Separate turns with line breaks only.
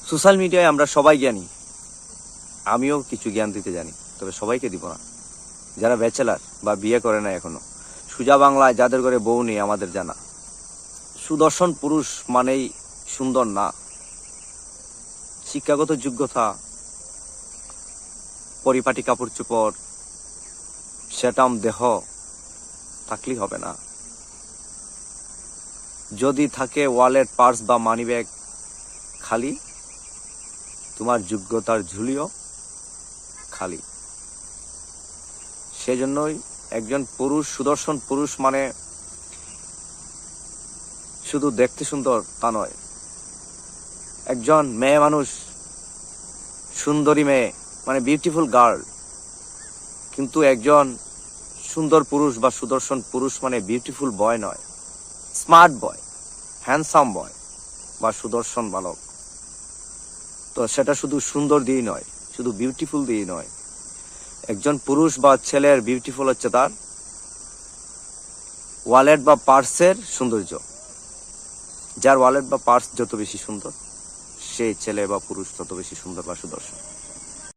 Social মিডিয়ায় আমরা সবাই জ্ঞানী, আমিও কিছু জ্ঞান দিতে জানি, তবে সবাইকে দিব না। যারা ব্যাচেলার বা বিয়ে করে না এখনো, সোজা বাংলায় যাদের ঘরে বউ নেই আমাদের জানা, সুদর্শন পুরুষ মানেই সুন্দর না। শিক্ষাগত যোগ্যতা, পরিপাটি কাপড় চোপড়, সেটাম দেহ থাকলেই হবে না। যদি থাকে ওয়ালেট, পার্স বা মানি ব্যাগ খালি, তোমার যোগ্যতার ঝুলিও খালি। সেজন্যই একজন পুরুষ, সুদর্শন পুরুষ মানে শুধু দেখতে সুন্দর তা নয়। একজন মেয়ে মানুষ, সুন্দরী মেয়ে মানে বিউটিফুল গার্ল, কিন্তু একজন সুন্দর পুরুষ বা সুদর্শন পুরুষ মানে বিউটিফুল বয় নয়, স্মার্ট বয়, হ্যান্ডসাম বয় বা সুদর্শন বালক। তো সেটা শুধু সুন্দর দিয়েই নয়, শুধু বিউটিফুল দিয়েই নয়। একজন পুরুষ বা ছেলের বিউটিফুল হচ্ছে তার ওয়ালেট বা পার্সের সৌন্দর্য। যার ওয়ালেট বা পার্স যত বেশি সুন্দর, সেই ছেলে বা পুরুষ তত বেশি সুন্দর বা সুদর্শন।